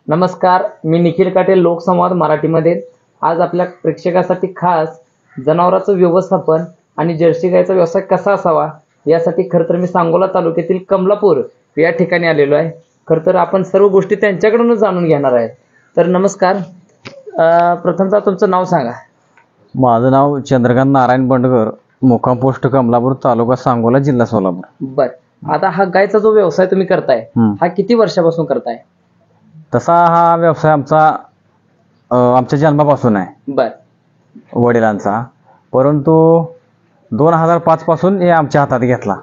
नमस्कार, मी निखिल काटे, लोकसंवाद मराठीमध्ये. आज आपल्या प्रेक्षकासाठी खास जनावरांचं व्यवस्थापन आणि जर्सी गायचा व्यवसाय कसा असावा यासाठी खरं तर मी सांगोला तालुक्यातील कमलापूर या ठिकाणी आलेलो आहे. खरं तर आपण सर्व गोष्टी त्यांच्याकडूनच जाणून घेणार आहे. तर नमस्कार, प्रथमतः तुमचं नाव सांगा. माझं नाव चंद्रकांत नारायण बंडगर, मुक्काम पोस्ट कमलापूर, तालुका सांगोला, जिल्हा सोलापूर. बर, आता हा गायचा जो व्यवसाय तुम्ही करताय हा किती वर्षापासून करताय? तसा हा व्यवसाय आमच्या जन्मापासून आहे, बर, वडिलांचा. परंतु 2005 पासून हे आमच्या हातात घेतला.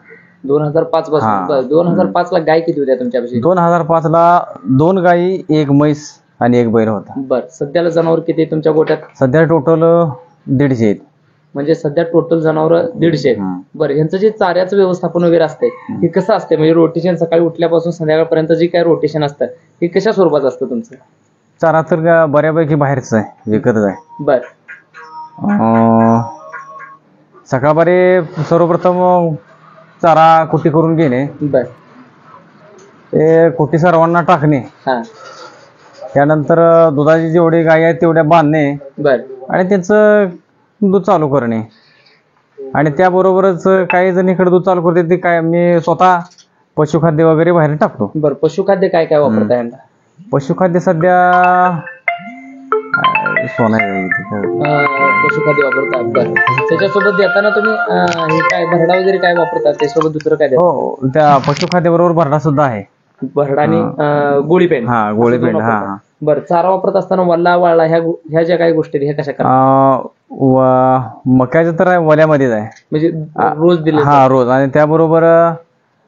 2005 पासून. 2005 ला गाय किती होत्या तुमच्यापाशी? 2005 ला 2 गायी, 1 म्हैस आणि 1 बैल होता. बर, सध्याला जनावर किती आहे तुमच्या गोट्यात? सध्या टोटल 150 आहेत. म्हणजे सध्या टोटल जनावर 150 आहेत. बरं, ह्यांचं जे चाऱ्याचं व्यवस्थापन वगैरे असते हे कसं असते? म्हणजे रोटेशन सकाळी उठल्यापासून संध्याकाळपर्यंत जे काय रोटेशन असतं हे कशा स्वरूपात असतं तुमचं? चारा तर बऱ्यापैकी बाहेरच आहे, विकतच आहे. बर, सकाळपारी सर्वप्रथम चारा कुटी करून घेणे, बर, ते कुटी सर्वांना टाकणे, हा, त्यानंतर दुधाची जेवढी गाय आहेत तेवढ्या बांधणे बर, आणि त्यांचं दूध चालू करणे. आणि त्याबरोबरच काही जण इकडे दूध चालू करते, ते काय मी स्वतः पशुखाद्य वगैरे बाहेर टाकतो. बर, पशुखाद्य काय काय वापरताय यांना? पशुखाद्य सध्या पशुखाद्य वापरता. बर, त्याच्यासोबत देताना तुम्ही हे काय भरडा वगैरे काय वापरता? त्यासोबत दुसरं काय देता? हो, त्या पशुखाद्या बरोबर भरडा सुद्धा आहे. भरडा आणि गोळीपेंड. हा, गोळीपेंड. हा. बरं, चारा वापरत असताना वल्ला वाळला ह्या ज्या काही गोष्टी ह्या कशा करता? मक्याचं तर वल्यामध्येच आहे, म्हणजे रोज दिले? हा, रोज. आणि त्याबरोबर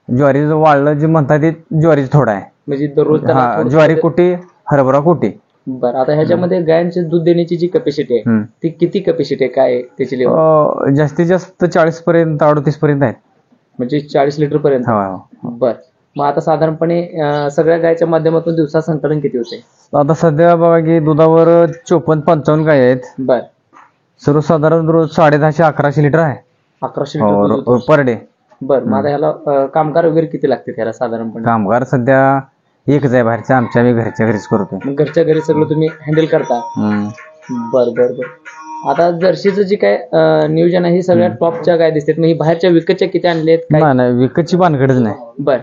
ज्वारीचं वाळलं जे म्हणतात ते ज्वारीचं थोडं आहे, म्हणजे दररोज ज्वारी कुटी, हरभरा कुटी. बरं, आता ह्याच्यामध्ये गायांचे दूध देण्याची जी कॅपॅसिटी आहे ती किती कॅपॅसिटी आहे? काय त्याची लेवल? जास्तीत जास्त 40 पर्यंत, 38 पर्यंत आहेत. म्हणजे 40 लिटर पर्यंत? बर, मग आता साधारणपणे सगळ्या गायच्या माध्यमातून दिवसा संकलन किती होते? आता सध्या बघा की दुधावर 54-55 गाय आहेत. बर, सर्वसाधारण रोज 1050-1100 लिटर आहे. 1100 लिटर पर डे. बर, मग आता ह्याला कामगार वगैरे किती लागते ह्याला साधारणपणे? कामगार सध्या एकच आहे बाहेरच्या, आमच्या आम्ही घरच्या घरीच करतो. मग घरच्या घरी सगळं तुम्ही हँडल करता? बर बर बर. आता जर्सीचं जे काय नियोजन आहे हे सगळ्या टॉपच्या गाय दिसतात, मग ही बाहेरच्या विकतच्या किती आणलेत? नाही, विकतची भानगडच नाही. बर,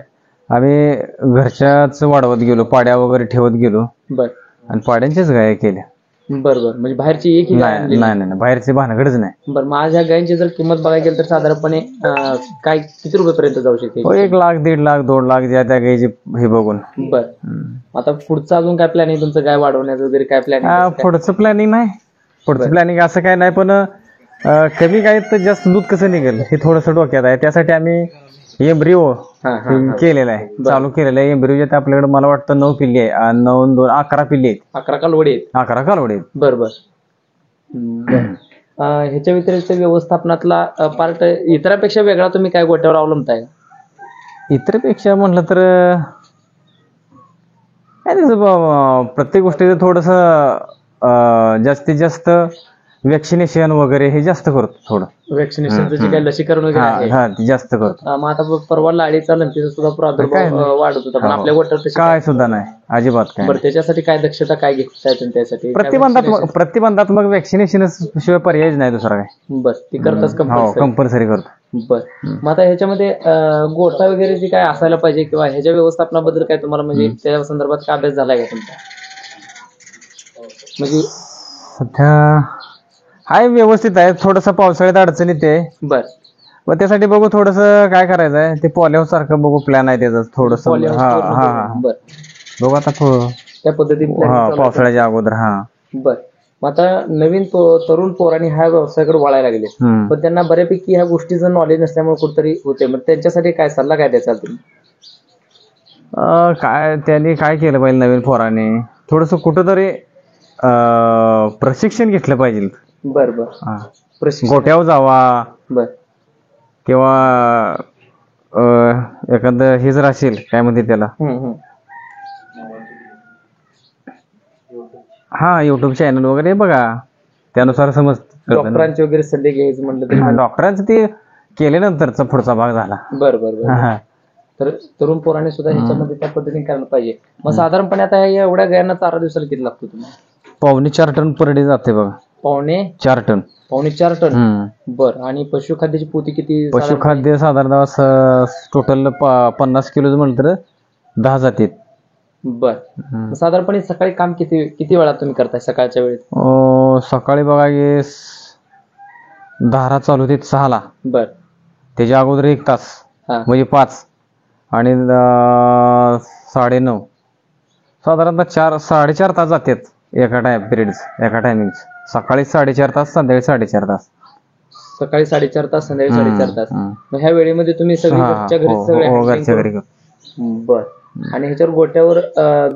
आम्ही घरच्याच वाढवत गेलो, पाड्या वगैरे ठेवत गेलो. बर, आणि पाड्यांच्याच गाय केल्या. बर बर, म्हणजे बाहेरची एक नाही, बाहेरची भानगडच नाही. बरं, मग आज ह्या गायींची जर किंमत बघायला गेली तर साधारणपणे काय किती रुपयेपर्यंत जाऊ शकते? 1 लाख, 1.5 लाख, 2 लाख ज्या त्या गायीचे हे बघून. बर, आता पुढचं अजून काय प्लॅनिंग तुमचं? गाय वाढवण्याचं वगैरे काय प्लॅनिंग? पुढचं प्लॅनिंग नाही, पुढचं प्लॅनिंग असं काय नाही, पण कमी गायीत जास्त दूध कसं निघेल हे थोडंसं डोक्यात आहे. त्यासाठी आम्ही एम्ब्रिओ केलेला आहे, चालू केलेला आहे. एम्ब्रिओच्या आपल्याकडे मला वाटतं 9 पिल्ली आहे, 9 2 11 पिल्ली आहेत. 11 कालवडी आहेत? 11 कालवडी आहेत. बर बर. ह्याच्या व्यतिरिक्त व्यवस्थापनातला पार्ट इतरांपेक्षा वेगळा तुम्ही काय गोट्यावर अवलंबताय? इतरपेक्षा म्हटलं तर काय त्याचं प्रत्येक गोष्टीचं थोडंसं जास्तीत जास्त वॅक्सिनेशन वगैरे हे जास्त करतो. थोडं वॅक्सिनेशनचं जे काही लसीकरण वगैरे आहे ते जास्त करतो. मग आता परवा लाडीचा लंपीचा सुद्धा प्रादुर्भाव वाढत होता, पण आपल्या गोट्यावर काय सुद्धा नाही, अजिबात काय. बरं, त्याच्यासाठी काय दक्षता काय घेताय तुम्ही? त्यासाठी प्रतिबंधात्मक वॅक्सिनेशन शिवाय पर्यायच नाही दुसरा काय. बस, ती करताच कंपल्सरी करतो. बर, मग आता ह्याच्यामध्ये गोठा वगैरे जे काय असायला पाहिजे किंवा ह्याच्या व्यवस्थापनाबद्दल काय तुम्हाला म्हणजे त्या संदर्भात काय अभ्यास झालाय का तुमचा? म्हणजे सध्या हाय व्यवस्थित आहे, थोडंसं पावसाळ्यात अडचणीत आहे. बर, मग त्यासाठी बघू थोडंसं काय करायचं आहे, ते पॉलिहाऊस सारखं बघू प्लॅन आहे त्याचा थोडंसं. बर, बघू आता त्या पद्धतीने पावसाळ्याच्या अगोदर. बर, मग आता नवीन तरुण पोरांनी ह्या व्यवसायाकडे वळायला लागले, पण त्यांना बऱ्यापैकी ह्या गोष्टीचं नॉलेज नसल्यामुळे कुठेतरी होते. मग त्यांच्यासाठी काय सल्ला काय द्यायचा तुम्ही? काय त्यांनी काय केलं पाहिजे, नवीन पोरांनी थोडंसं कुठंतरी प्रशिक्षण घेतलं पाहिजे. बर बर, गोट्यावर जावा. बर, किंवा एखादं हे जर असेल काय म्हणते त्याला, युट्यूब चॅनल वगैरे बघा, त्यानुसार समजतं. डॉक्टरांचे वगैरे सल्ले घ्यायचं म्हटलं तर डॉक्टरांचं ते केल्यानंतरचा पुढचा भाग झाला. बरं बरं. तर तरुण पोराने सुद्धा ह्याच्यामध्ये त्या पद्धतीने करायला पाहिजे. मग साधारणपणे आता या एवढ्या गायांना चारा दिवसाला किती लागतो तुम्हाला? 4.5 टन पर डे जाते बघा. 4.5 टन. 4.5 टन. बर. आणि पशुखाद्याची पोती किती? पशुखाद्य साधारणतः टोटल 50 किलो म्हटलं तर 10 जातात. बर. साधारणपणे सकाळी काम किती वेळा तुम्ही करताय सकाळच्या वेळेत? सकाळी बघा की धारा चालू होते 6ला. बर. त्याच्या अगोदर 1 तास म्हणजे 5 आणि 9:30 साधारणतः 4.5 तास जातात एका टायमिंग. सकाळी 4.5 तास, संध्याकाळी 4.5 तास. सकाळी 4.5 तास, संध्याकाळी 4.5 तास. मग ह्या वेळेमध्ये तुम्ही घरच्या घरी बर. आणि ह्याच्यावर गोट्यावर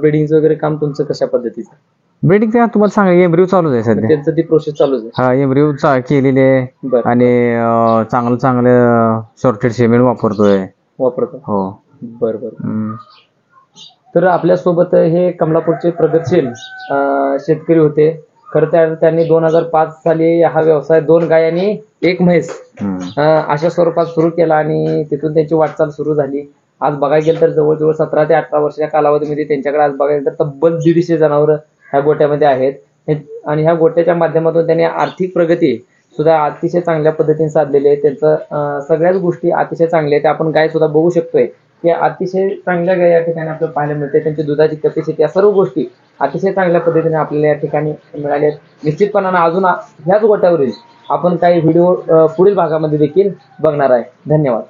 ब्रीडिंग वगैरे काम तुमचं कशा पद्धतीचं? ब्रीडिंग तुम्हाला सांगा एम्ब्रिओ चालूच आहे सध्या. त्यांचं ती प्रोसेस चालूच आहे. हा, एम्ब्रिओ केलेली आहे आणि चांगलं सॉर्टेड सिमेंट वापरतो. हो. बरोबर. तर आपल्यासोबत हे कमलापूरचे प्रगतशील शेतकरी होते. खरं तर त्यांनी 2005 साली हा व्यवसाय 2 गाय आणि 1 म्हैस अशा स्वरूपात सुरू केला आणि तिथून त्यांची वाटचाल सुरू झाली. आज बघायला गेलं तर जवळजवळ 17 ते 18 वर्षाच्या कालावधीमध्ये त्यांच्याकडे आज बघायला तर तब्बल 150 जनावरं ह्या गोट्यामध्ये आहेत. आणि ह्या गोट्याच्या माध्यमातून त्यांनी आर्थिक प्रगती सुद्धा अतिशय चांगल्या पद्धतीने साधलेली आहे. त्यांचं सगळ्याच गोष्टी अतिशय चांगल्या आहेत. आपण गाय सुद्धा बघू शकतोय की अतिशय चांगल्या गाय या ठिकाणी आपल्याला पाहायला मिळते. त्यांची दुधाची कॅपॅसिटी या सर्व गोष्टी अतिशय चांगल्या पद्धतीने आपल्याला या ठिकाणी मिळाल्या आहेत. निश्चितपणानं अजून ह्याच गोट्यावरील आपण काही व्हिडिओ पुढील भागामध्ये देखील बघणार आहे. धन्यवाद.